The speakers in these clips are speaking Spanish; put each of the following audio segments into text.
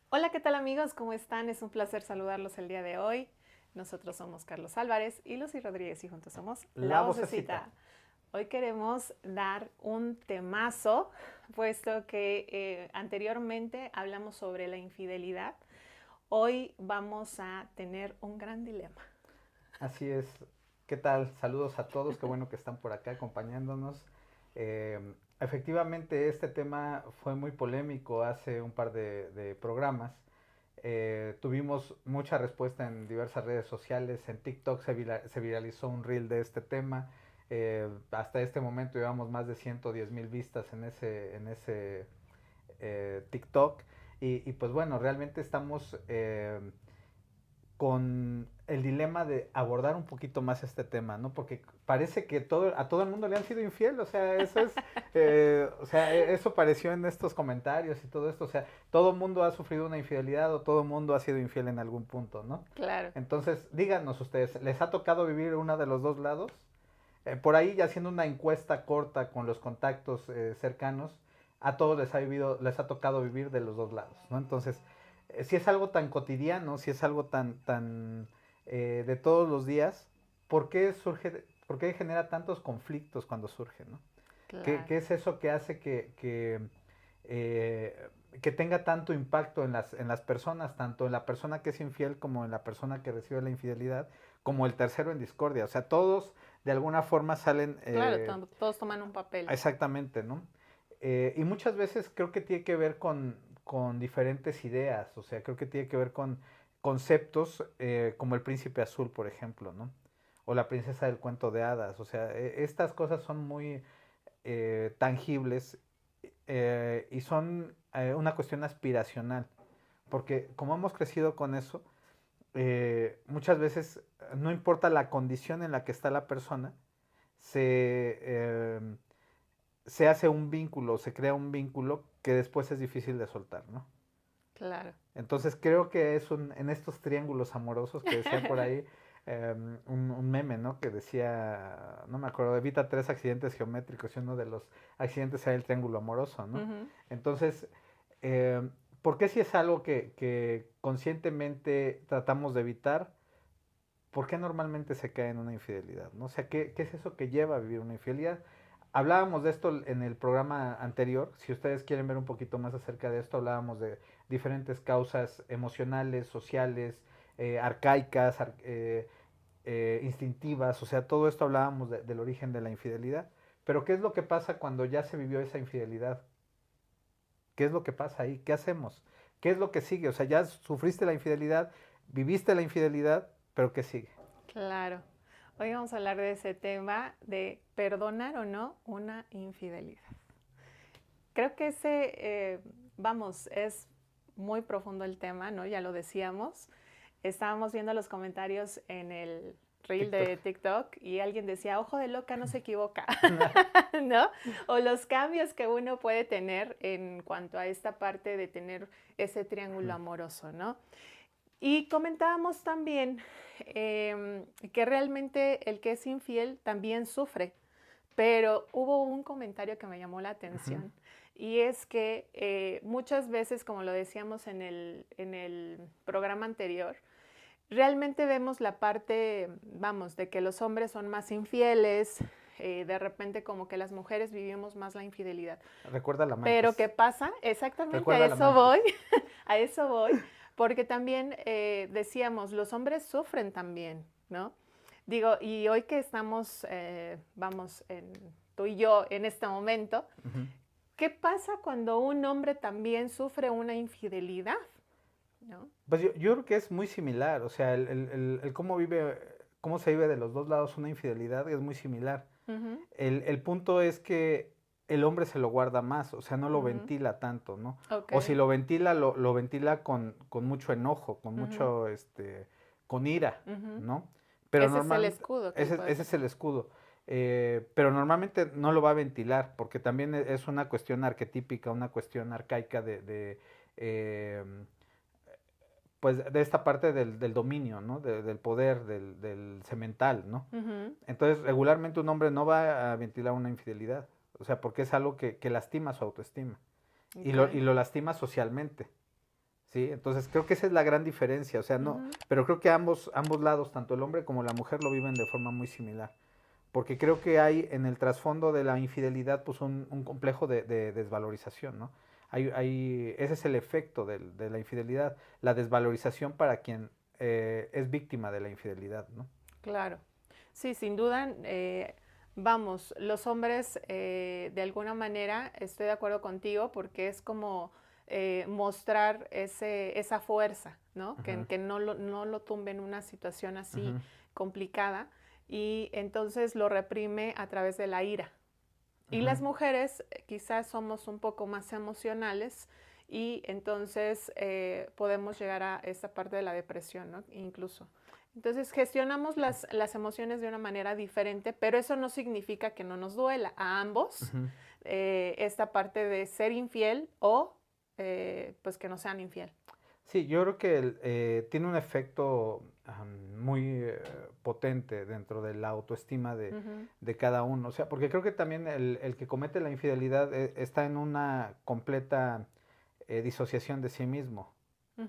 Hola, ¿qué tal amigos? ¿Cómo están? Es un placer saludarlos el día de hoy. Nosotros somos Carlos Álvarez y Lucy Rodríguez y juntos somos La La vocecita. Vocecita. Hoy queremos dar un temazo, puesto que anteriormente hablamos sobre la infidelidad. Hoy vamos a tener un gran dilema. Así es. ¿Qué tal? Saludos a todos. Qué bueno que están por acá acompañándonos. Efectivamente, este tema fue muy polémico hace un par de programas. Tuvimos mucha respuesta en diversas redes sociales. En TikTok se viralizó un reel de este tema. Hasta este momento llevamos más de 110,000 vistas en ese TikTok. Y pues bueno, realmente estamos con el dilema de abordar un poquito más este tema, ¿no? Porque parece que a todo el mundo le han sido infiel, o sea, eso pareció en estos comentarios y todo esto, o sea, todo el mundo ha sufrido una infidelidad o todo el mundo ha sido infiel en algún punto, ¿no? Claro. Entonces, díganos ustedes, ¿les ha tocado vivir una de los dos lados? Por ahí, ya haciendo una encuesta corta con los contactos cercanos, a todos les ha tocado vivir de los dos lados, ¿no? Entonces, si es algo tan cotidiano, si es algo tan de todos los días, por qué genera tantos conflictos cuando surge, ¿no? Claro. ¿Qué es eso que hace que tenga tanto impacto en las personas, tanto en la persona que es infiel como en la persona que recibe la infidelidad, como el tercero en discordia? O sea, todos de alguna forma salen Claro, todos toman un papel. exactamente, ¿no? Y muchas veces creo que tiene que ver con diferentes ideas, o sea, creo que tiene que ver con conceptos como el príncipe azul, por ejemplo, ¿no? O la princesa del cuento de hadas, o sea, estas cosas son muy tangibles y son una cuestión aspiracional, porque como hemos crecido con eso, muchas veces no importa la condición en la que está la persona, se, eh, se hace un vínculo, se crea un vínculo que después es difícil de soltar, ¿no? Claro. Entonces creo que en estos triángulos amorosos que decía por ahí un meme, ¿no? Que decía, no me acuerdo, evita 3 accidentes geométricos y uno de los accidentes era el triángulo amoroso, ¿no? Ujú. Entonces, eh, ¿por qué si es algo que conscientemente tratamos de evitar? ¿Por qué normalmente se cae en una infidelidad? ¿No? O sea, ¿qué es eso que lleva a vivir una infidelidad? Hablábamos de esto en el programa anterior. Si ustedes quieren ver un poquito más acerca de esto, hablábamos de diferentes causas emocionales, sociales, arcaicas, instintivas. O sea, todo esto hablábamos del origen de la infidelidad. Pero ¿qué es lo que pasa cuando ya se vivió esa infidelidad? ¿Qué es lo que pasa ahí? ¿Qué hacemos? ¿Qué es lo que sigue? O sea, ya sufriste la infidelidad, viviste la infidelidad, pero ¿qué sigue? Claro. Hoy vamos a hablar de ese tema de perdonar o no una infidelidad. Creo que vamos, es muy profundo el tema, ¿no? Ya lo decíamos. Estábamos viendo los comentarios en el reel TikTok. de TikTok y alguien decía, ojo de loca, no se equivoca, ¿no? O los cambios que uno puede tener en cuanto a esta parte de tener ese triángulo amoroso, ¿no? Y comentábamos también que realmente el que es infiel también sufre, pero hubo un comentario que me llamó la Ujú. atención y es que muchas veces, como lo decíamos en el programa anterior, realmente vemos la parte, vamos, de que los hombres son más infieles, de repente como que las mujeres vivimos más la infidelidad. Recuerda la Pero ¿qué mantis. pasa? Exactamente a Recuerda la eso mantis. voy, a eso voy, porque también decíamos, los hombres sufren también, ¿no? Digo, y hoy que estamos, vamos, tú y yo en este momento, Ujú. ¿qué pasa cuando un hombre también sufre una infidelidad? ¿No? Pues yo creo que es muy similar, o sea, el cómo se vive de los dos lados una infidelidad es muy similar. Ujú, El punto es que el hombre se lo guarda más, o sea, no lo ujú, ventila tanto, ¿no? ok, O si lo ventila, lo ventila con mucho enojo, ujú, con ira, ujú. ¿no? Pero Ese es el normalmente, escudo que él ese, puede ese es tener. el escudo. Pero normalmente no lo va a ventilar, porque también es una cuestión arquetípica, una cuestión arcaica eh, pues de esta parte del dominio, ¿no? Del poder, del semental, ¿no? Ujú, Entonces, regularmente un hombre no va a ventilar una infidelidad, o sea, porque es algo que lastima su autoestima ok, y lo lastima socialmente. ¿sí? Entonces creo que esa es la gran diferencia, o sea, no, Ujú. pero creo que ambos lados, tanto el hombre como la mujer, lo viven de forma muy similar. Porque creo que hay en el trasfondo de la infidelidad pues un complejo de desvalorización, ¿no? Ese es el efecto de la infidelidad, la desvalorización para quien es víctima de la infidelidad, ¿no? Claro. Sí, sin duda, vamos, los hombres de alguna manera, estoy de acuerdo contigo, porque es como mostrar esa fuerza, ¿no? Ujú, Que no lo tumbe en una situación así ujú, complicada y entonces lo reprime a través de la ira. Y ujú. las mujeres quizás somos un poco más emocionales y entonces podemos llegar a esta parte de la depresión, ¿no? Incluso. Entonces gestionamos las emociones de una manera diferente, pero eso no significa que no nos duela a ambos Ujú. esta parte de ser infiel o pues que no sean infiel. Sí, yo creo que tiene un efecto muy potente dentro de la autoestima Ujú, de cada uno. O sea, porque creo que también el que comete la infidelidad está en una completa disociación de sí mismo.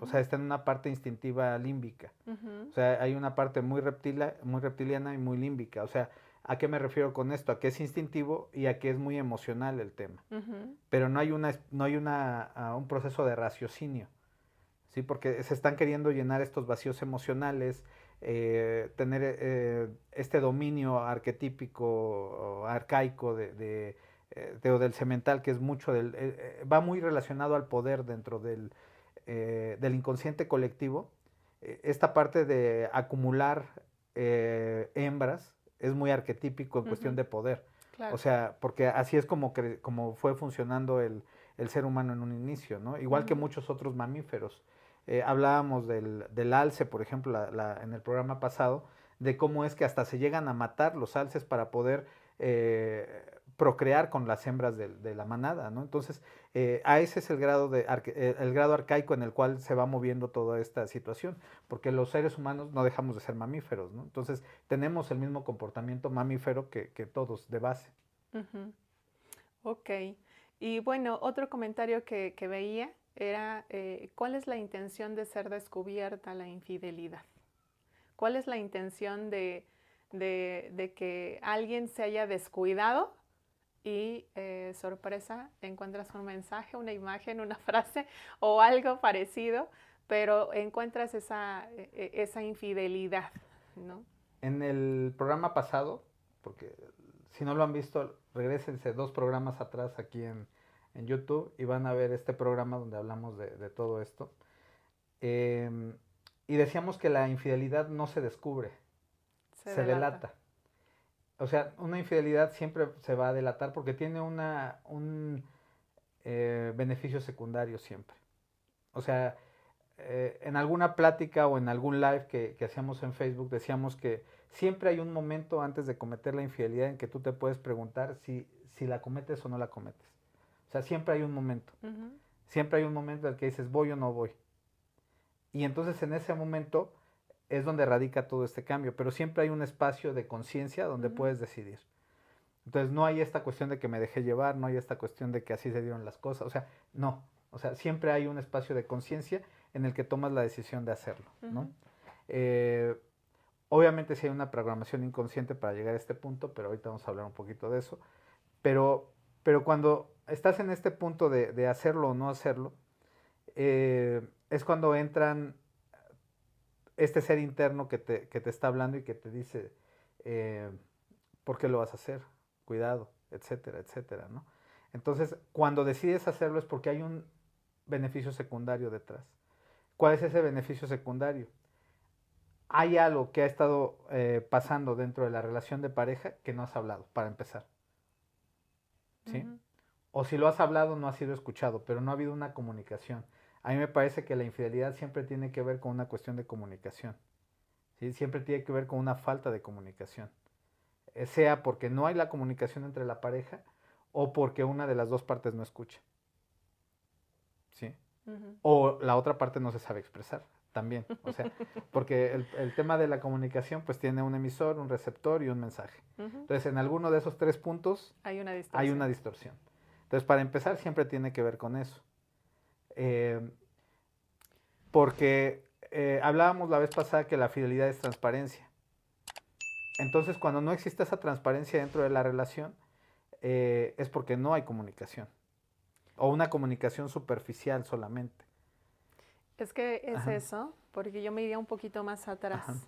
O ujú, sea, está en una parte instintiva límbica. ujú, O sea, hay una parte muy reptiliana y muy límbica. O sea, ¿a qué me refiero con esto? A que es instintivo y a que es muy emocional el tema. ujú, Pero no hay un proceso de raciocinio. ¿Sí? Porque se están queriendo llenar estos vacíos emocionales, tener este dominio arquetípico o arcaico del semental, que es mucho va muy relacionado al poder dentro del inconsciente colectivo. Esta parte de acumular hembras es muy arquetípico en cuestión ujú, de poder. O claro. sea, porque así es como fue funcionando el ser humano en un inicio, ¿no? Igual que Ujú, muchos otros mamíferos. Hablábamos del alce, por ejemplo, en el programa pasado, de cómo es que hasta se llegan a matar los alces para poder procrear con las hembras de la manada, ¿no? Entonces, a ese es el grado arcaico en el cual se va moviendo toda esta situación, porque los seres humanos no dejamos de ser mamíferos, ¿no? Entonces, tenemos el mismo comportamiento mamífero que todos de base. ujú. Ok. Y bueno, otro comentario que veía era, ¿cuál es la intención de ser descubierta la infidelidad? ¿Cuál es la intención de que alguien se haya descuidado y sorpresa, encuentras un mensaje, una imagen, una frase o algo parecido, pero encuentras esa infidelidad, ¿no? En el programa pasado, porque si no lo han visto, regresense 2 programas atrás aquí en YouTube y van a ver este programa donde hablamos de todo esto. Em, y decíamos que la infidelidad no se descubre, Se se delata. delata. O sea, una infidelidad siempre se va a delatar porque tiene un beneficio secundario siempre. O sea, en alguna plática o en algún live que hacíamos en Facebook decíamos que siempre hay un momento antes de cometer la infidelidad en que tú te puedes preguntar si la cometes o no la cometes. O sea, siempre hay un momento. Ujú, Siempre hay un momento en el que dices voy o no voy. Y entonces en ese momento es donde radica todo este cambio, pero siempre hay un espacio de conciencia donde ujú, puedes decidir. Entonces no hay esta cuestión de que me dejé llevar, no hay esta cuestión de que así se dieron las cosas, o sea, no. O sea, siempre hay un espacio de conciencia en el que tomas la decisión de hacerlo, ¿no? ujú, Eh, Obviamente sí hay una programación inconsciente para llegar a este punto, pero ahorita vamos a hablar un poquito de eso. Pero, pero cuando estás en este punto de hacerlo o no hacerlo, es cuando entran este ser interno que te está hablando y que te dice, eh, ¿por qué lo vas a hacer? Cuidado, etcétera, etcétera, ¿no? Entonces, cuando decides hacerlo es porque hay un beneficio secundario detrás. ¿Cuál es ese beneficio secundario? Hay algo que ha estado pasando dentro de la relación de pareja que no has hablado, para empezar, ¿sí? ujú, O si lo has hablado, no ha sido escuchado, pero no ha habido una comunicación. A mí me parece que la infidelidad siempre tiene que ver con una cuestión de comunicación, ¿sí? Siempre tiene que ver con una falta de comunicación. Sea porque no hay la comunicación entre la pareja o porque una de las dos partes no escucha, ¿sí? ujú. O la otra parte no se sabe expresar también, o sea, porque el tema de la comunicación pues tiene un emisor, un receptor y un mensaje. Ujú. Entonces, en alguno de esos 3 puntos Hay una hay distorsión. una distorsión. Entonces, para empezar, siempre tiene que ver con eso. Eh, porque hablábamos la vez pasada que la fidelidad es transparencia. Entonces, cuando no existe esa transparencia dentro de la relación, es porque no hay comunicación. O una comunicación superficial solamente. Es que es Ajá. eso, porque yo me iría un poquito más atrás. Ajá.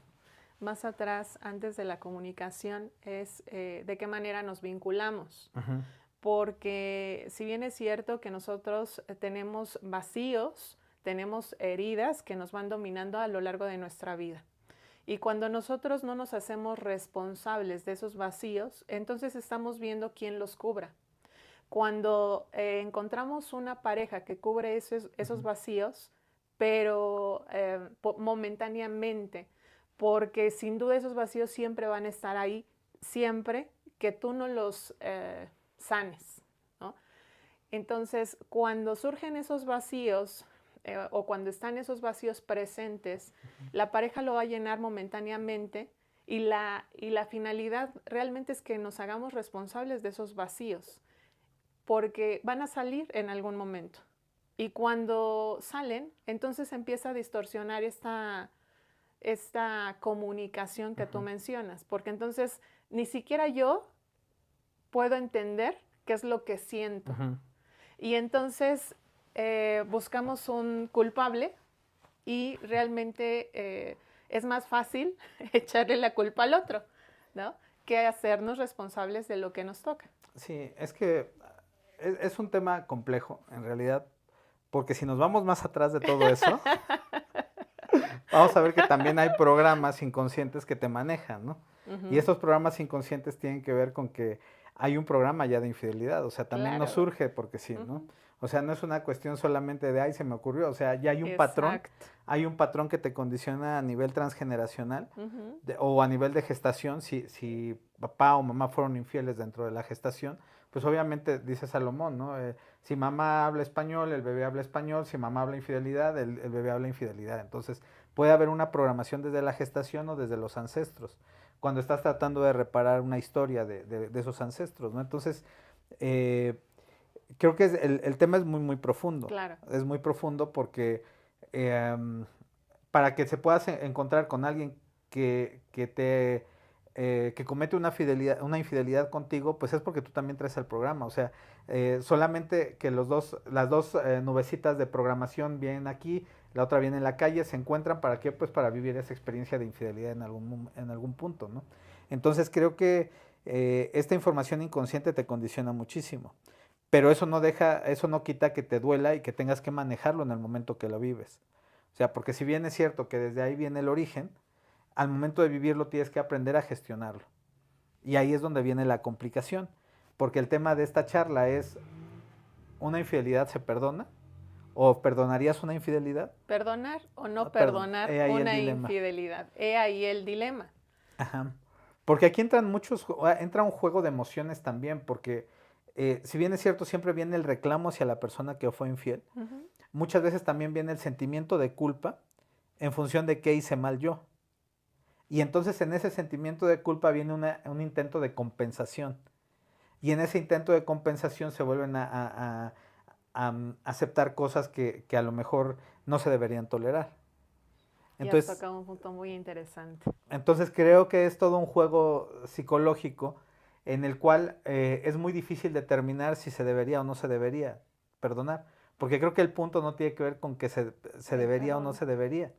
Más atrás, antes de la comunicación, es de qué manera nos vinculamos. Ajá. Porque si bien es cierto que nosotros tenemos vacíos, tenemos heridas que nos van dominando a lo largo de nuestra vida. Y cuando nosotros no nos hacemos responsables de esos vacíos, entonces estamos viendo quién los cubra. Cuando encontramos una pareja que cubre esos vacíos, pero momentáneamente, porque sin duda esos vacíos siempre van a estar ahí, siempre que tú no los sanes, ¿no? Entonces, cuando surgen esos vacíos o cuando están esos vacíos presentes, la pareja lo va a llenar momentáneamente y la finalidad realmente es que nos hagamos responsables de esos vacíos, porque van a salir en algún momento. Y cuando salen, entonces empieza a distorsionar esta comunicación que tú mencionas, porque entonces ni siquiera yo puedo entender qué es lo que siento. Y entonces buscamos un culpable y realmente es más fácil echarle la culpa al otro, ¿no? Que hacernos responsables de lo que nos toca. Sí, es que es un tema complejo, en realidad, porque si nos vamos más atrás de todo eso, vamos a ver que también hay programas inconscientes que te manejan, ¿no? Y estos programas inconscientes tienen que ver con que hay un programa ya de infidelidad, o sea, también no Claro. surge porque sí, ¿no? O sea, no es una cuestión solamente de, ay, se me ocurrió, o sea, ya Exacto. hay un patrón que te condiciona a nivel transgeneracional o a nivel de gestación, si papá o mamá fueron infieles dentro de la gestación, pues obviamente dice Salomón, ¿no? Si mamá habla español, el bebé habla español, si mamá habla infidelidad, el bebé habla infidelidad. Entonces, puede haber una programación desde la gestación o desde los ancestros, cuando estás tratando de reparar una historia de esos ancestros, ¿no? Entonces, eh, creo que el tema es muy, muy profundo. Claro. Es muy profundo porque eh, para que se puedas encontrar con alguien que comete una infidelidad contigo, pues es porque tú también traes el programa. O sea, solamente que las dos nubecitas de programación vienen aquí, la otra viene en la calle, se encuentran, ¿para qué? Pues para vivir esa experiencia de infidelidad en algún punto, ¿no? Entonces creo que esta información inconsciente te condiciona muchísimo. Pero eso no quita que te duela y que tengas que manejarlo en el momento que lo vives. O sea, porque si bien es cierto que desde ahí viene el origen, al momento de vivirlo tienes que aprender a gestionarlo. Y ahí es donde viene la complicación. Porque el tema de esta charla es, ¿una infidelidad se perdona? ¿O perdonarías una infidelidad? Perdonar o no Perdón, perdonar he ahí el una dilema. infidelidad. He ahí el dilema. Ajá. Porque aquí entra un juego de emociones también, porque si bien es cierto, siempre viene el reclamo hacia la persona que fue infiel, muchas veces también viene el sentimiento de culpa en función de qué hice mal yo. Y entonces en ese sentimiento de culpa viene un intento de compensación. Y en ese intento de compensación se vuelven a aceptar cosas que a lo mejor no se deberían tolerar. Y has Entonces, tocado un punto muy interesante. entonces creo que es todo un juego psicológico en el cual es muy difícil determinar si se debería o no se debería perdonar. Porque creo que el punto no tiene que ver con que se debería o no Perdón. se debería.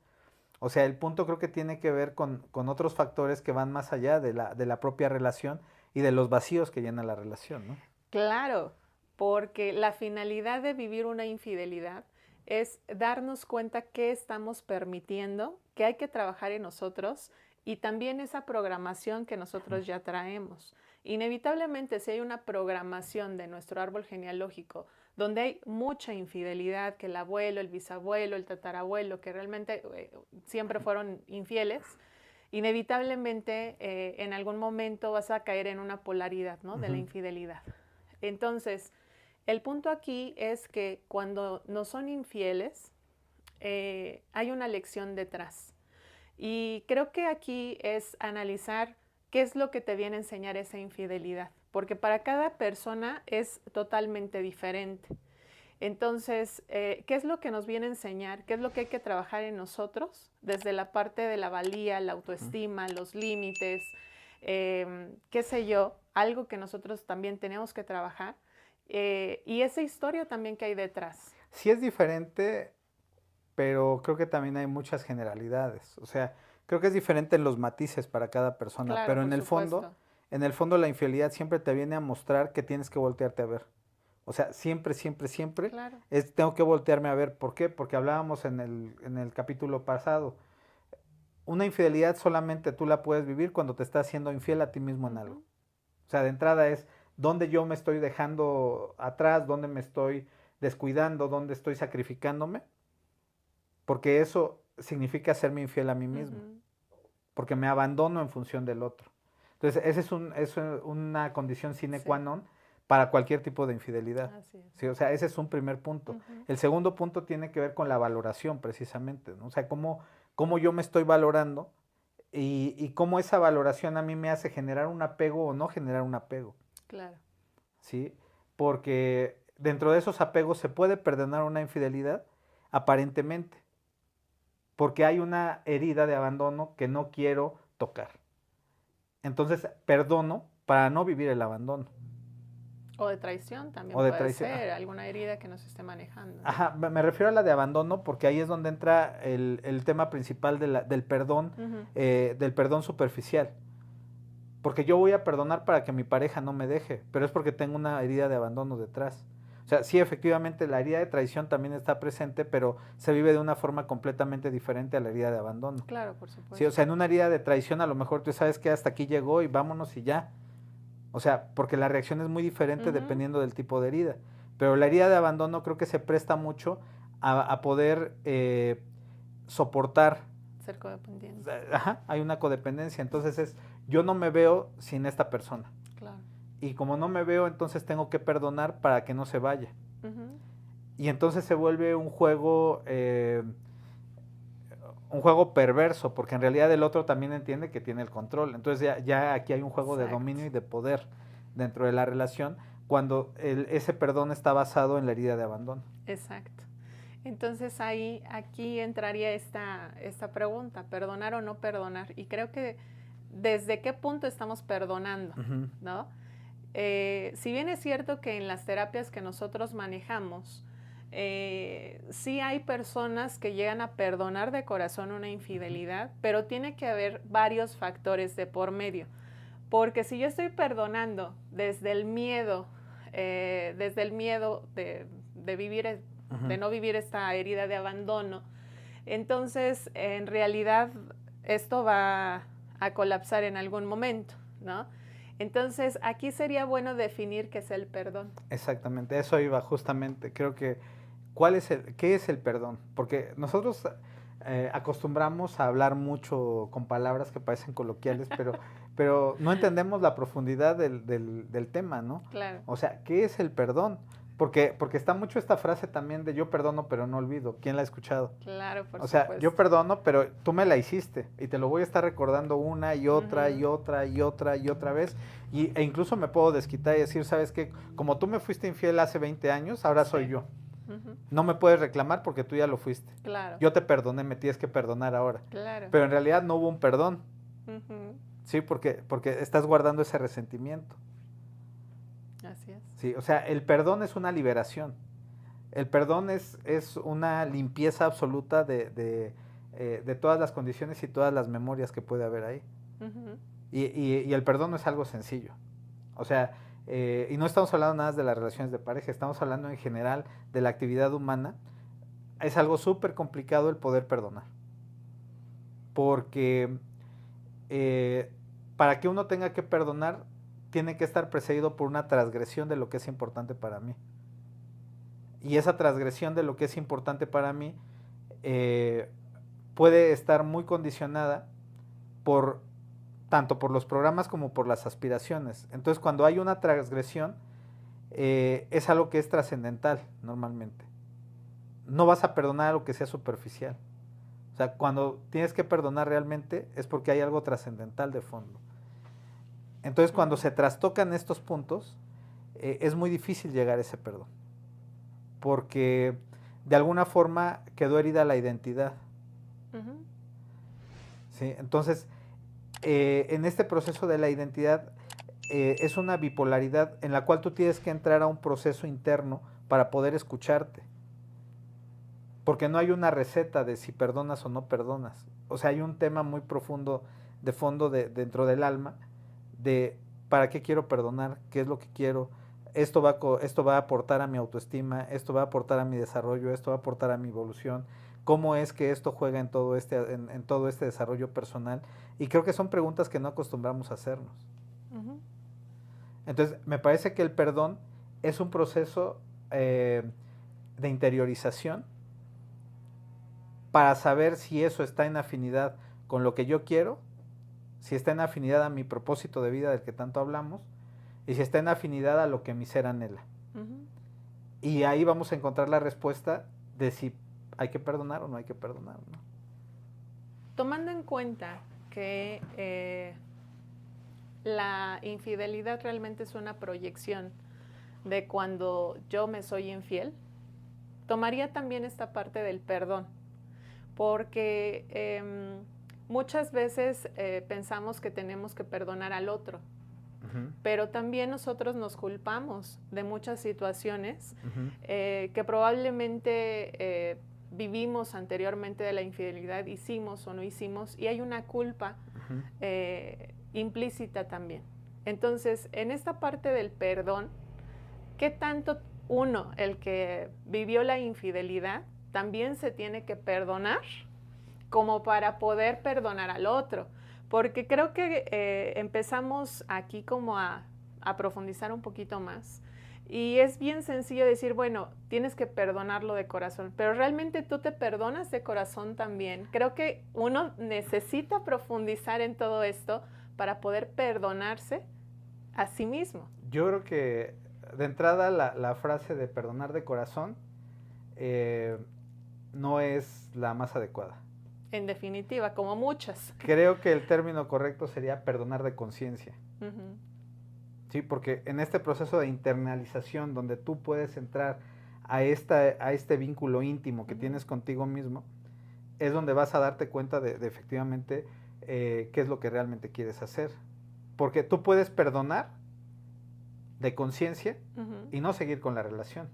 O sea, el punto creo que tiene que ver con otros factores que van más allá de la propia relación y de los vacíos que llena la relación, ¿no? Claro, porque la finalidad de vivir una infidelidad es darnos cuenta qué estamos permitiendo, que hay que trabajar en nosotros y también esa programación que nosotros ya traemos. Inevitablemente, si hay una programación de nuestro árbol genealógico donde hay mucha infidelidad, que el abuelo, el bisabuelo, el tatarabuelo, que realmente siempre fueron infieles, inevitablemente en algún momento vas a caer en una polaridad, ¿no? De la infidelidad. Entonces, el punto aquí es que cuando nos son infieles, hay una lección detrás. Y creo que aquí es analizar qué es lo que te viene a enseñar esa infidelidad, porque para cada persona es totalmente diferente. Entonces, ¿qué es lo que nos viene a enseñar? ¿Qué es lo que hay que trabajar en nosotros? Desde la parte de la valía, la autoestima, los límites, qué sé yo, algo que nosotros también tenemos que trabajar. Y esa historia también que hay detrás. Sí es diferente, pero creo que también hay muchas generalidades. O sea, creo que es diferente en los matices para cada persona, Claro, pero por supuesto. en el fondo la infidelidad siempre te viene a mostrar que tienes que voltearte a ver. O sea, siempre, siempre, siempre Claro. tengo que voltearme a ver. ¿Por qué? Porque hablábamos en el capítulo pasado. Una infidelidad solamente tú la puedes vivir cuando te estás siendo infiel a ti mismo en algo. O sea, de entrada es dónde yo me estoy dejando atrás, dónde me estoy descuidando, dónde estoy sacrificándome, porque eso significa serme infiel a mí mismo, porque me abandono en función del otro. Entonces, es una condición sine qua Sí, non para cualquier tipo de infidelidad. así es. ¿Sí? O sea, ese es un primer punto. El segundo punto tiene que ver con la valoración, precisamente, ¿no? O sea, cómo yo me estoy valorando y cómo esa valoración a mí me hace generar un apego o no generar un apego. Claro. ¿Sí? Porque dentro de esos apegos se puede perdonar una infidelidad, aparentemente, porque hay una herida de abandono que no quiero tocar. Entonces, perdono para no vivir el abandono. O de traición también O de puede traición. ser, alguna herida que nos esté manejando. Ajá, me refiero a la de abandono porque ahí es donde entra el tema principal del del perdón superficial. Porque yo voy a perdonar para que mi pareja no me deje, pero es porque tengo una herida de abandono detrás. O sea, sí, efectivamente la herida de traición también está presente, pero se vive de una forma completamente diferente a la herida de abandono. Claro, por Sí, o supuesto. sea, en una herida de traición a lo mejor tú sabes que hasta aquí llegó y vámonos y ya. O sea, porque la reacción es muy diferente dependiendo del tipo de herida. Pero la herida de abandono creo que se presta mucho a poder soportar. Ser codependiente. Ajá, hay una codependencia. Entonces yo no me veo sin esta persona. Claro. Y como no me veo, entonces tengo que perdonar para que no se vaya. Y entonces se vuelve un juego perverso, porque en realidad el otro también entiende que tiene el control. Entonces ya aquí hay un juego de dominio y de poder dentro de la relación cuando ese perdón está basado en la herida de abandono. Exacto. Entonces aquí entraría esta pregunta, perdonar o no perdonar. Y creo que desde qué punto estamos perdonando, ¿no? Si bien es cierto que en las terapias que nosotros manejamos, sí hay personas que llegan a perdonar de corazón una infidelidad, pero tiene que haber varios factores de por medio. Porque si yo estoy perdonando desde el miedo de vivir, de no vivir esta herida de abandono, entonces en realidad esto va a colapsar en algún momento, ¿no? Entonces aquí sería bueno definir qué es el perdón. Exactamente, eso iba justamente. Creo que ¿qué es el perdón? Porque nosotros acostumbramos a hablar mucho con palabras que parecen coloquiales, pero no entendemos la profundidad del tema, ¿no? Claro. O sea, ¿qué es el perdón? Porque está mucho esta frase también de yo perdono pero no olvido. ¿Quién la ha escuchado? Claro, por O sea, supuesto. yo perdono, pero tú me la hiciste y te lo voy a estar recordando una y otra y otra y otra y otra vez. E incluso me puedo desquitar y decir, ¿sabes qué? Como tú me fuiste infiel hace 20 años, ahora soy yo. No me puedes reclamar porque tú ya lo fuiste. Claro. Yo te perdoné, me tienes que perdonar ahora. Claro. Pero en realidad no hubo un perdón. Sí, porque estás guardando ese resentimiento. Así es. Sí, o sea, el perdón es una liberación. El perdón es una limpieza absoluta de todas las condiciones y todas las memorias que puede haber ahí. Y el perdón no es algo sencillo. O sea, y no estamos hablando nada de las relaciones de pareja, estamos hablando en general de la actividad humana. Es algo súper complicado el poder perdonar. Porque para que uno tenga que perdonar, tiene que estar precedido por una transgresión de lo que es importante para mí. Y esa transgresión de lo que es importante para mí puede estar muy condicionada tanto por los programas como por las aspiraciones. Entonces, cuando hay una transgresión, es algo que es trascendental normalmente. No vas a perdonar algo que sea superficial. O sea, cuando tienes que perdonar realmente es porque hay algo trascendental de fondo. Entonces, cuando se trastocan estos puntos, es muy difícil llegar a ese perdón. porque de alguna forma quedó herida la identidad. Ujú. ¿Sí? Entonces, en este proceso de la identidad es una bipolaridad en la cual tú tienes que entrar a un proceso interno para poder escucharte. Porque no hay una receta de si perdonas o no perdonas. O sea, hay un tema muy profundo de fondo dentro del alma de para qué quiero perdonar, qué es lo que quiero. Esto va a aportar a mi autoestima, esto va a aportar a mi desarrollo, esto va a aportar a mi evolución. ¿Cómo es que esto juega en todo este desarrollo personal? Y creo que son preguntas que no acostumbramos a hacernos. Ujú. Entonces, me parece que el perdón es un proceso de interiorización para saber si eso está en afinidad con lo que yo quiero, si está en afinidad a mi propósito de vida del que tanto hablamos, y si está en afinidad a lo que mi ser anhela. Ujú. Y ahí vamos a encontrar la respuesta de si hay que perdonar o no hay que perdonar, ¿no? Tomando en cuenta que la infidelidad realmente es una proyección de cuando yo me soy infiel, tomaría también esta parte del perdón, porque muchas veces pensamos que tenemos que perdonar al otro, pero también nosotros nos culpamos de muchas situaciones que probablemente vivimos anteriormente de la infidelidad, hicimos o no hicimos, y hay una culpa implícita también. Entonces, en esta parte del perdón, ¿qué tanto uno, el que vivió la infidelidad, también se tiene que perdonar como para poder perdonar al otro? Porque creo que empezamos aquí como a profundizar un poquito más. Y es bien sencillo decir, bueno, tienes que perdonarlo de corazón, pero realmente tú te perdonas de corazón también. Creo que uno necesita profundizar en todo esto para poder perdonarse a sí mismo. Yo creo que de entrada la frase de perdonar de corazón no es la más adecuada. En definitiva, como muchas. Creo que el término correcto sería perdonar de conciencia. Uh-huh. Sí, porque en este proceso de internalización donde tú puedes entrar a este vínculo íntimo que tienes contigo mismo, es donde vas a darte cuenta de efectivamente qué es lo que realmente quieres hacer. Porque tú puedes perdonar de conciencia y no seguir con la relación.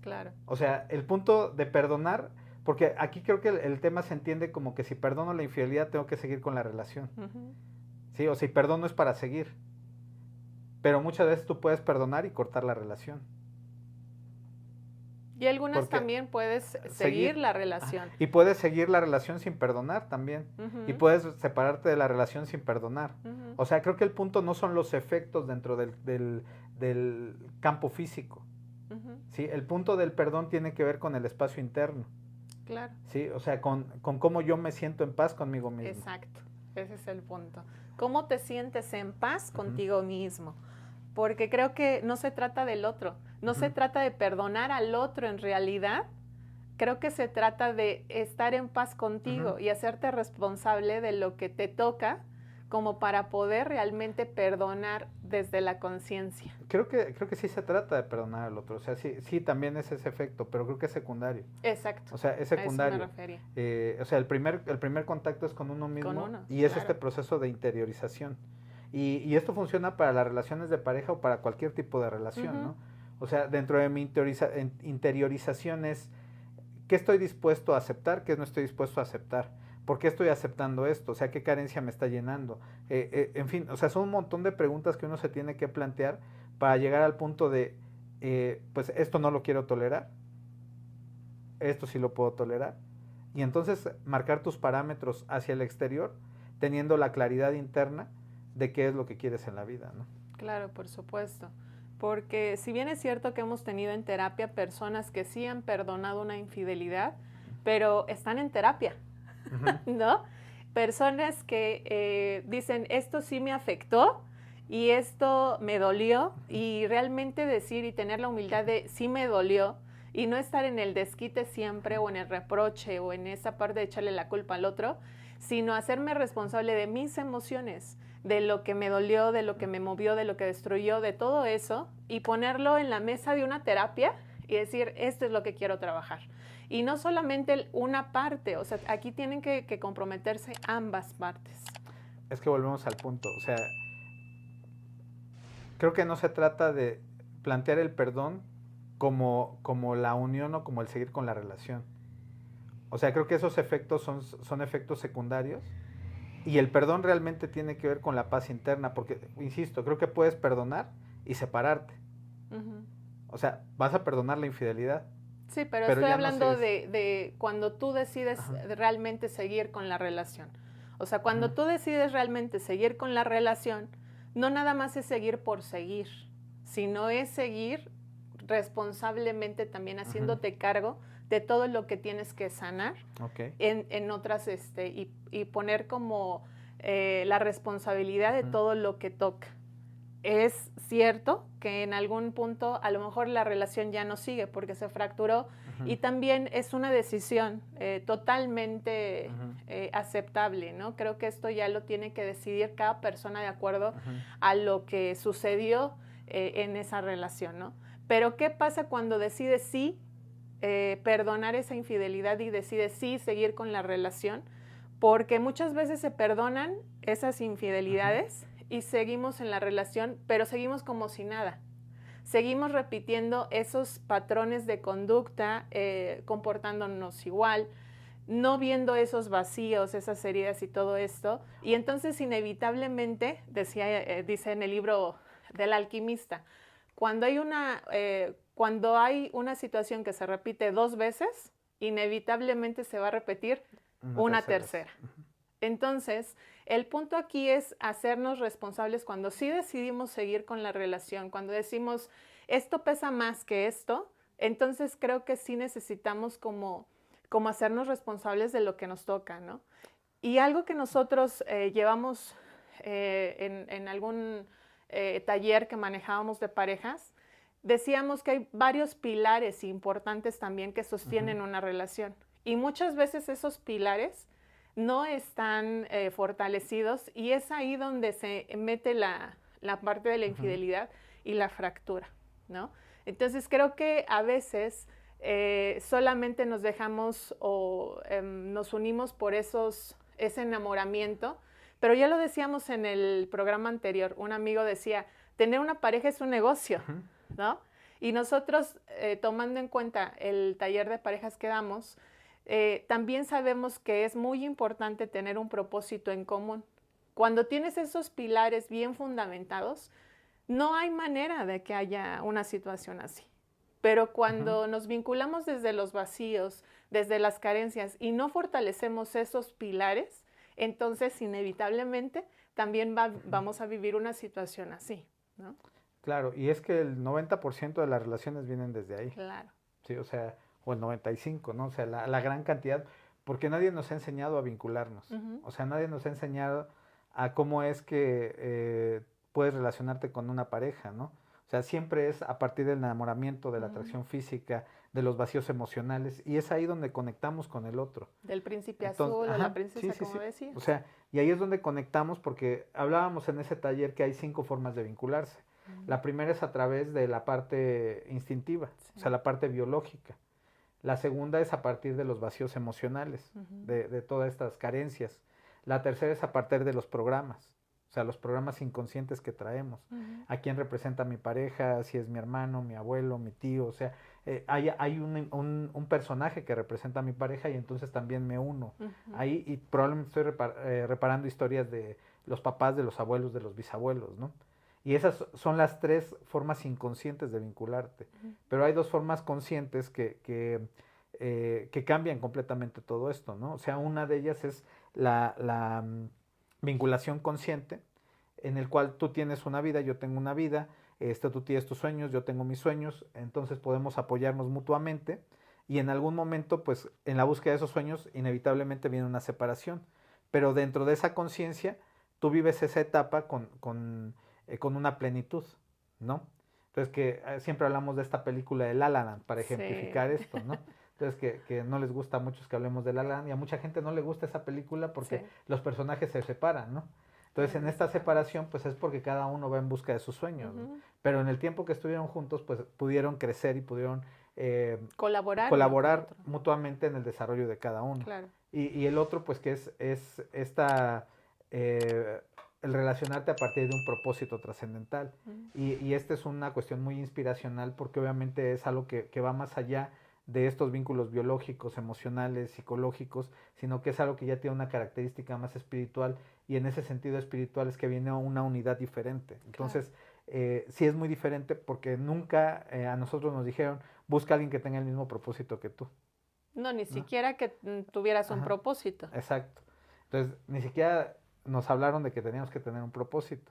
Claro. O sea, el punto de perdonar, porque aquí creo que el tema se entiende como que si perdono la infidelidad tengo que seguir con la relación. Sí, o si perdono es para seguir. Pero muchas veces tú puedes perdonar y cortar la relación. Y algunas también puedes seguir la relación. Y puedes seguir la relación sin perdonar también. Y puedes separarte de la relación sin perdonar. O sea, creo que el punto no son los efectos dentro del campo físico. ¿Sí? El punto del perdón tiene que ver con el espacio interno. Claro. ¿Sí? O sea, con cómo yo me siento en paz conmigo mismo. Exacto. Ese es el punto. ¿Cómo te sientes en paz contigo mismo? Porque creo que no se trata del otro, no se trata de perdonar al otro en realidad, creo que se trata de estar en paz contigo y hacerte responsable de lo que te toca como para poder realmente perdonar desde la conciencia. Creo que sí se trata de perdonar al otro, o sea, sí también es ese efecto, pero creo que es secundario. Exacto. O sea, es secundario. A eso me refería. O sea, el primer contacto es con uno mismo y es este proceso de interiorización. Y esto funciona para las relaciones de pareja o para cualquier tipo de relación, ¿no? O sea, dentro de mi interiorización es qué estoy dispuesto a aceptar, qué no estoy dispuesto a aceptar, por qué estoy aceptando esto, o sea, qué carencia me está llenando. En fin, o sea, son un montón de preguntas que uno se tiene que plantear para llegar al punto de, pues esto no lo quiero tolerar, esto sí lo puedo tolerar. Y entonces marcar tus parámetros hacia el exterior, teniendo la claridad interna de qué es lo que quieres en la vida, ¿no? Claro, por supuesto. Porque si bien es cierto que hemos tenido en terapia personas que sí han perdonado una infidelidad, pero están en terapia, ¿no? Personas que dicen, esto sí me afectó y esto me dolió, y realmente decir y tener la humildad de sí me dolió, y no estar en el desquite siempre o en el reproche o en esa parte de echarle la culpa al otro, sino hacerme responsable de mis emociones, de lo que me dolió, de lo que me movió, de lo que destruyó, de todo eso, y ponerlo en la mesa de una terapia y decir, esto es lo que quiero trabajar. Y no solamente una parte, o sea, aquí tienen que comprometerse ambas partes. Es que volvemos al punto, o sea, creo que no se trata de plantear el perdón como la unión o como el seguir con la relación. O sea, creo que esos efectos son efectos secundarios y el perdón realmente tiene que ver con la paz interna, porque, insisto, creo que puedes perdonar y separarte. Ujú. O sea, vas a perdonar la infidelidad, Sí, pero pero estoy ya no hablando sé. de cuando tú decides Ajá. realmente seguir con la relación. O sea, cuando Ujú. tú decides realmente seguir con la relación, no nada más es seguir por seguir, sino es seguir responsablemente también Ujú. haciéndote cargo de todo lo que tienes que sanar Ok. en otras, y poner como la responsabilidad de Ujú. todo lo que toca. Es cierto que en algún punto a lo mejor la relación ya no sigue porque se fracturó Ujú. y también es una decisión totalmente Ujú. aceptable, ¿no? Creo que esto ya lo tiene que decidir cada persona de acuerdo Ujú. a lo que sucedió en esa relación, ¿no? Pero ¿qué pasa cuando decides sí perdonar esa infidelidad y decides sí seguir con la relación? Porque muchas veces se perdonan esas Ujú. infidelidades y seguimos en la relación, pero seguimos como si nada. Seguimos repitiendo esos patrones de conducta, comportándonos igual, no viendo esos vacíos, esas heridas y todo esto. Y entonces inevitablemente, dice en el libro del alquimista, cuando hay una situación que se repite 2 veces, inevitablemente se va a repetir Una una tercera vez. tercera. Entonces, el punto aquí es hacernos responsables cuando sí decidimos seguir con la relación, cuando decimos, esto pesa más que esto, entonces creo que sí necesitamos como hacernos responsables de lo que nos toca, ¿no? Y algo que nosotros llevamos en algún taller que manejábamos de parejas, decíamos que hay varios pilares importantes también que Ujú. sostienen una relación. Y muchas veces esos pilares no están fortalecidos y es ahí donde se mete la parte de la Ujú. infidelidad y la fractura, ¿no? Entonces creo que a veces solamente nos dejamos o nos unimos por ese enamoramiento, pero ya lo decíamos en el programa anterior, un amigo decía, tener una pareja es un negocio, Ujú. ¿no? Y nosotros, tomando en cuenta el taller de parejas que damos, también sabemos que es muy importante tener un propósito en común. Cuando tienes esos pilares bien fundamentados, no hay manera de que haya una situación así. Pero Ujú. cuando nos vinculamos desde los vacíos, desde las carencias y no fortalecemos esos pilares, entonces inevitablemente también Ujú. vamos a vivir una situación así, ¿no? Claro, y es que el 90% de las relaciones vienen desde ahí, Claro. ¿sí? O sea, o el 95, ¿no? O sea, la gran cantidad, porque nadie nos ha enseñado a vincularnos. Ujú, O sea, nadie nos ha enseñado a cómo es que puedes relacionarte con una pareja, ¿no? O sea, siempre es a partir del enamoramiento, de la ujú. atracción física, de los vacíos emocionales, y es ahí donde conectamos con el otro. Del príncipe Entonces, azul o la ajá, sí, princesa, sí, como sí. decías. O sea, y ahí es donde conectamos porque hablábamos en ese taller que hay 5 formas de vincularse. Ujú, La primera es a través de la parte instintiva, o sí. sea, la parte biológica. La segunda es a partir de los vacíos emocionales, Ujú, de todas estas carencias. La tercera es a partir de los programas, o sea, los programas inconscientes que traemos. ujú, ¿A quién representa mi pareja? Si es mi hermano, mi abuelo, mi tío. O sea, hay un personaje que representa a mi pareja y entonces también me uno. ujú. Ahí y probablemente estoy reparando historias de los papás, de los abuelos, de los bisabuelos, ¿no? Y esas son las 3 formas inconscientes de vincularte. Ujú. Pero hay 2 formas conscientes que cambian completamente todo esto, ¿no? O sea, una de ellas es la vinculación consciente, en el cual tú tienes una vida, yo tengo una vida, tú tienes tus sueños, yo tengo mis sueños, entonces podemos apoyarnos mutuamente y en algún momento, pues en la búsqueda de esos sueños, inevitablemente viene una separación, pero dentro de esa conciencia, tú vives esa etapa con una plenitud, ¿no? Entonces que siempre hablamos de esta película de La La Land para Sí. ejemplificar esto, ¿no? Entonces que no les gusta a muchos que hablemos de La La Land y a mucha gente no le gusta esa película porque Sí. los personajes se separan, ¿no? Entonces en Grandes esta separados. separación pues es porque cada uno va en busca de sus sueños, ¿no? Ujú, Pero en el tiempo que estuvieron juntos pues pudieron crecer y pudieron colaborar colaborar mutuamente en el desarrollo de cada uno. Claro. Y el otro, pues, que es esta, el relacionarte a partir de un propósito trascendental. Y esta es una cuestión muy inspiracional porque obviamente es algo que va más allá de estos vínculos biológicos, emocionales, psicológicos, sino que es algo que ya tiene una característica más espiritual, y en ese sentido espiritual es que viene una unidad diferente. Entonces, sí es muy diferente porque nunca a nosotros nos dijeron, busca a alguien que tenga el mismo propósito que tú. No, ni ¿No? siquiera que tuvieras un Ajá, propósito. exacto. Entonces, ni siquiera nos hablaron de que teníamos que tener un propósito.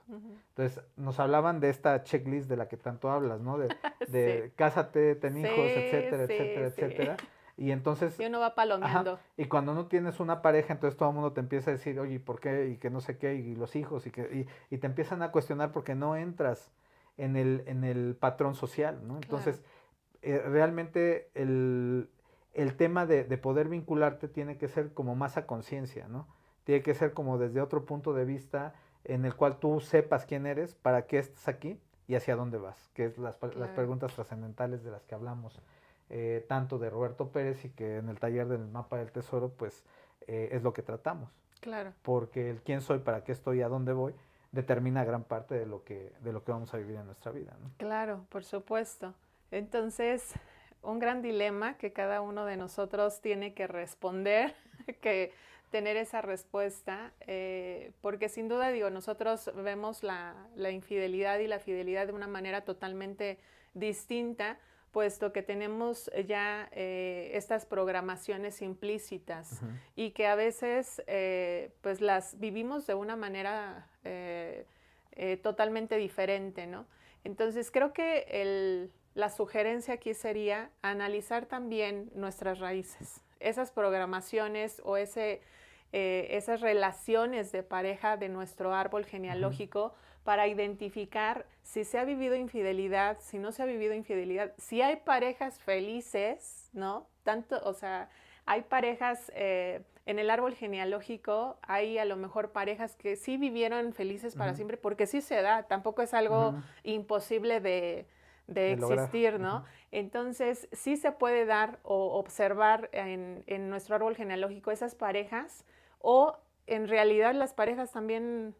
Entonces, nos hablaban de esta checklist de la que tanto hablas, ¿no? De Sí. cásate, ten hijos, Sí, etcétera, etcétera, sí, etcétera. sí. Y entonces, Y uno va ajá, palomeando. y cuando no tienes una pareja, entonces todo el mundo te empieza a decir, oye, ¿y por qué? Y que no sé qué, y los hijos, y te empiezan a cuestionar porque no entras en el patrón social, ¿no? Claro. Entonces, realmente el tema de poder vincularte tiene que ser como más a conciencia, ¿no? Tiene que ser como desde otro punto de vista en el cual tú sepas quién eres, para qué estás aquí y hacia dónde vas, que es las Claro. preguntas trascendentales de las que hablamos, tanto de Roberto Pérez, y que en el taller del mapa del tesoro, pues es lo que tratamos. Claro. Porque el quién soy, para qué estoy, a dónde voy, determina gran parte de lo que vamos a vivir en nuestra vida, ¿no? Claro, por supuesto. Entonces, un gran dilema que cada uno de nosotros tiene que responder, que tener esa respuesta, porque sin duda, digo, nosotros vemos la infidelidad y la fidelidad de una manera totalmente distinta, puesto que tenemos ya estas programaciones implícitas y que a veces pues las vivimos de una manera totalmente diferente, ¿no? Entonces creo que la sugerencia aquí sería analizar también nuestras raíces, esas programaciones o esas relaciones de pareja de nuestro árbol genealógico, para identificar si se ha vivido infidelidad, si no se ha vivido infidelidad, si hay parejas felices, ¿no? Tanto, o sea, hay parejas en el árbol genealógico, hay a lo mejor parejas que sí vivieron felices para siempre, porque sí se da, tampoco es algo imposible de existir, ¿no? Entonces, sí se puede dar o observar en nuestro árbol genealógico esas parejas, o en realidad las parejas también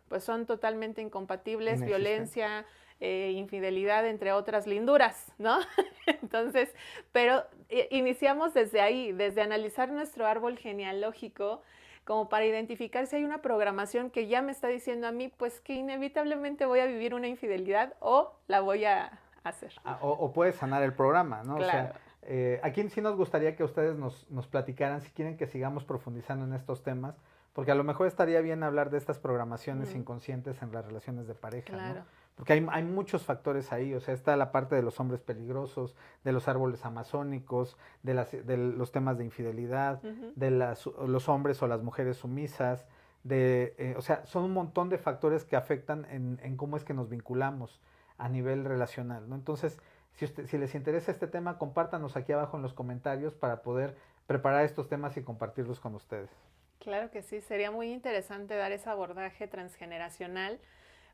pues son totalmente incompatibles, violencia, infidelidad, entre otras linduras, ¿no? Entonces, pero iniciamos desde ahí, desde analizar nuestro árbol genealógico, como para identificar si hay una programación que ya me está diciendo a mí, pues que inevitablemente voy a vivir una infidelidad o la voy a hacer. O puedes sanar el programa, ¿no? Claro. O sea, aquí sí nos gustaría que ustedes nos platicaran si quieren que sigamos profundizando en estos temas, porque a lo mejor estaría bien hablar de estas programaciones inconscientes en las relaciones de pareja, Claro. ¿no? Porque hay muchos factores ahí, o sea, está la parte de los hombres peligrosos, de los árboles amazónicos, de los temas de infidelidad, de los hombres o las mujeres sumisas, o sea, son un montón de factores que afectan en cómo es que nos vinculamos a nivel relacional, ¿no? Entonces, si les interesa este tema, compártanos aquí abajo en los comentarios para poder preparar estos temas y compartirlos con ustedes. Claro que sí, sería muy interesante dar ese abordaje transgeneracional,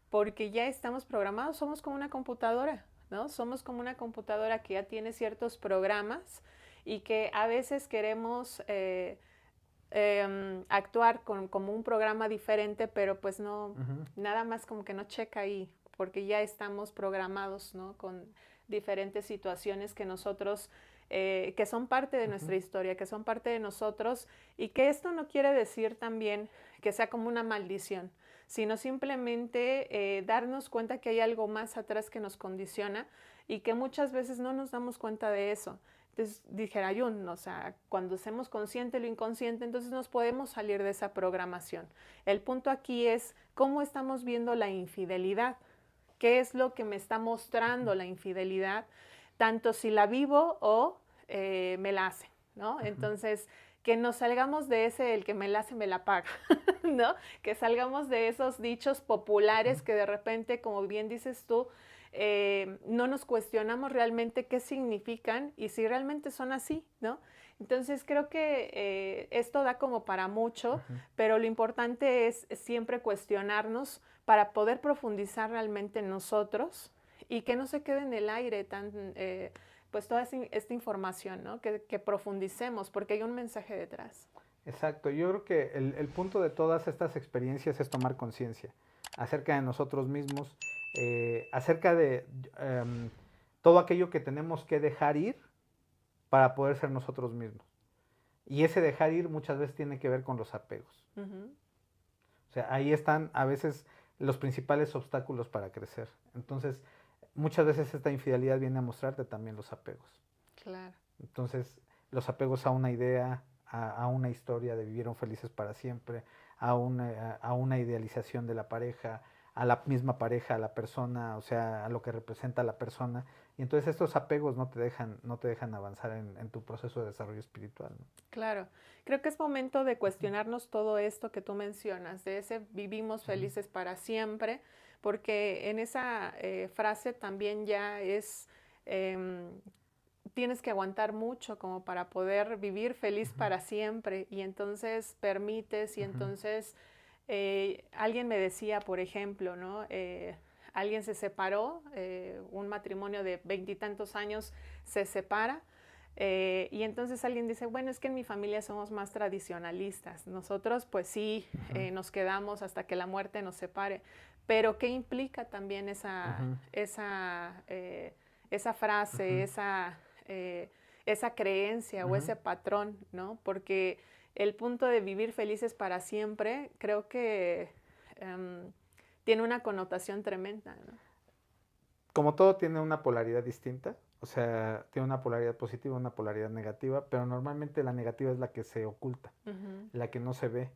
porque ya estamos programados, somos como una computadora, ¿no? Somos como una computadora que ya tiene ciertos programas y que a veces queremos actuar como un programa diferente, pero pues no, nada más como que no checa ahí, porque ya estamos programados, ¿no? Con diferentes situaciones que nosotros, que son parte de nuestra historia, que son parte de nosotros, y que esto no quiere decir también que sea como una maldición, sino simplemente darnos cuenta que hay algo más atrás que nos condiciona y que muchas veces no nos damos cuenta de eso. Entonces dijera Jung, o sea, cuando hacemos consciente lo inconsciente, entonces nos podemos salir de esa programación. El punto aquí es cómo estamos viendo la infidelidad, qué es lo que me está mostrando la infidelidad, tanto si la vivo o me la hacen, ¿no? Entonces, que nos salgamos de ese, el que me la hace, me la paga, ¿no? Que salgamos de esos dichos populares que de repente, como bien dices tú, no nos cuestionamos realmente qué significan y si realmente son así, ¿no? Entonces creo que esto da como para mucho, pero lo importante es siempre cuestionarnos para poder profundizar realmente en nosotros y que no se quede en el aire pues toda esta información, ¿no? Que profundicemos, porque hay un mensaje detrás. Exacto, yo creo que el punto de todas estas experiencias es tomar conciencia acerca de nosotros mismos, acerca de todo aquello que tenemos que dejar ir para poder ser nosotros mismos. Y ese dejar ir muchas veces tiene que ver con los apegos. O sea, ahí están a veces los principales obstáculos para crecer. Entonces, muchas veces esta infidelidad viene a mostrarte también los apegos. Claro. Entonces, los apegos a una idea, a una historia de vivieron felices para siempre, a una idealización de la pareja, a la misma pareja, a la persona, o sea, a lo que representa la persona. Y entonces estos apegos no te dejan avanzar en tu proceso de desarrollo espiritual, ¿no? Claro, creo que es momento de cuestionarnos todo esto que tú mencionas, de ese vivimos felices para siempre, porque en esa frase también ya es, tienes que aguantar mucho como para poder vivir feliz para siempre, y entonces permites, y entonces alguien me decía, por ejemplo, ¿no? Alguien se separó, un matrimonio de 20 y tantos años se separa, y entonces alguien dice, bueno, es que en mi familia somos más tradicionalistas. Nosotros pues sí, nos quedamos hasta que la muerte nos separe. Pero ¿qué implica también esa frase, esa creencia o ese patrón, ¿no? Porque el punto de vivir felices para siempre creo que tiene una connotación tremenda, ¿no? Como todo tiene una polaridad distinta, o sea, tiene una polaridad positiva, una polaridad negativa, pero normalmente la negativa es la que se oculta, la que no se ve.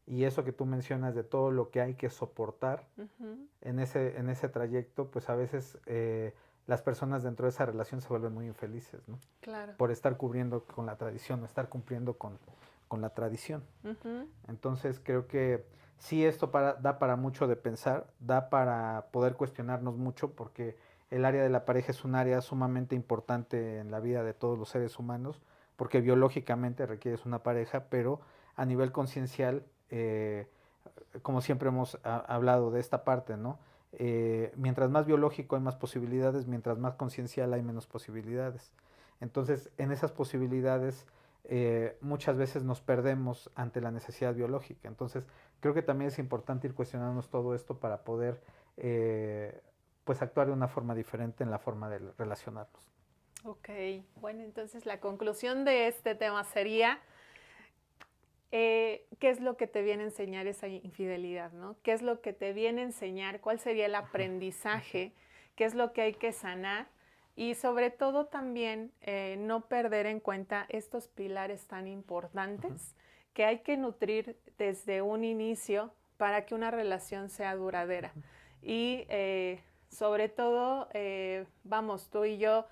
Y eso que tú mencionas de todo lo que hay que soportar en ese trayecto, pues a veces las personas dentro de esa relación se vuelven muy infelices, ¿no? Claro. Por estar cubriendo con la tradición, o estar cumpliendo con la tradición. Entonces creo que sí, esto da para mucho de pensar, da para poder cuestionarnos mucho, porque el área de la pareja es un área sumamente importante en la vida de todos los seres humanos, porque biológicamente requieres una pareja, pero a nivel conciencial, como siempre hemos hablado de esta parte, ¿no? Mientras más biológico hay más posibilidades, mientras más conciencial hay menos posibilidades. Entonces, en esas posibilidades muchas veces nos perdemos ante la necesidad biológica. Entonces, creo que también es importante ir cuestionándonos todo esto para poder pues actuar de una forma diferente en la forma de relacionarnos. Ok, bueno, entonces la conclusión de este tema sería, ¿qué es lo que te viene a enseñar esa infidelidad, ¿no? ¿Qué es lo que te viene a enseñar? ¿Cuál sería el aprendizaje? ¿Qué es lo que hay que sanar? Y sobre todo también no perder en cuenta estos pilares tan importantes que hay que nutrir desde un inicio para que una relación sea duradera. Y sobre todo, vamos, tú y yo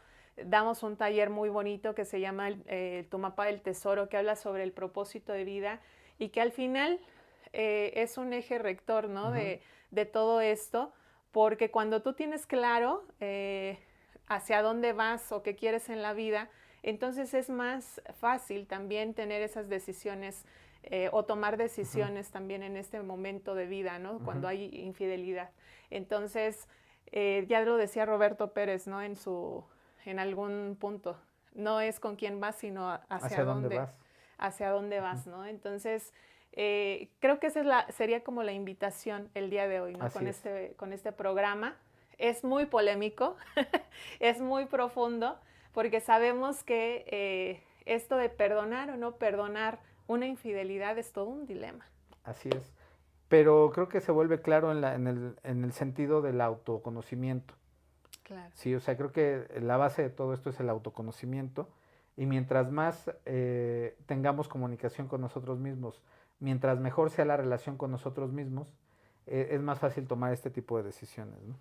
damos un taller muy bonito que se llama Tu mapa del tesoro, que habla sobre el propósito de vida y que al final es un eje rector, ¿no? de todo esto, porque cuando tú tienes claro hacia dónde vas o qué quieres en la vida, entonces es más fácil también tener esas decisiones o tomar decisiones también en este momento de vida, ¿no? Cuando hay infidelidad. Entonces, ya lo decía Roberto Pérez, ¿no? En algún punto. No es con quién vas, sino hacia dónde vas. Hacia dónde vas, ¿no? Entonces, creo que esa sería como la invitación el día de hoy, ¿no? Con este programa. Es muy polémico, es muy profundo, porque sabemos que esto de perdonar o no perdonar una infidelidad es todo un dilema. Así es. Pero creo que se vuelve claro en el sentido del autoconocimiento. Claro. Sí, o sea, creo que la base de todo esto es el autoconocimiento, y mientras más tengamos comunicación con nosotros mismos, mientras mejor sea la relación con nosotros mismos, es más fácil tomar este tipo de decisiones, ¿no?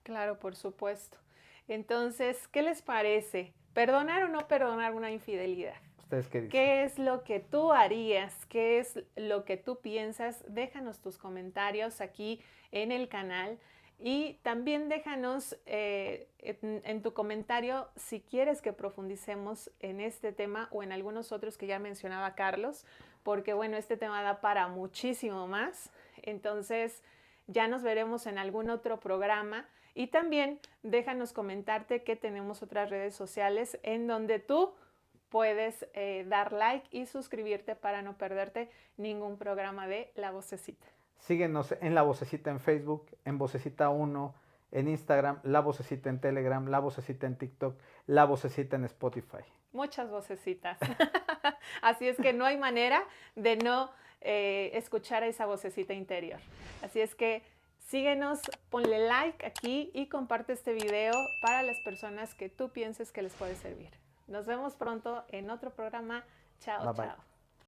Claro, por supuesto. Entonces, ¿qué les parece? ¿Perdonar o no perdonar una infidelidad? ¿Ustedes qué dicen? ¿Qué es lo que tú harías? ¿Qué es lo que tú piensas? Déjanos tus comentarios aquí en el canal. Y también déjanos en tu comentario si quieres que profundicemos en este tema o en algunos otros que ya mencionaba Carlos, porque bueno, este tema da para muchísimo más. Entonces, ya nos veremos en algún otro programa. Y también déjanos comentarte que tenemos otras redes sociales en donde tú puedes dar like y suscribirte para no perderte ningún programa de La Vocecita. Síguenos en La Vocecita en Facebook, en Vocecita 1, en Instagram, La Vocecita en Telegram, La Vocecita en TikTok, La Vocecita en Spotify. Muchas vocecitas. Así es que no hay manera de no escuchar a esa vocecita interior. Así es que síguenos, ponle like aquí y comparte este video para las personas que tú pienses que les puede servir. Nos vemos pronto en otro programa. Chao, Bye, bye. chao.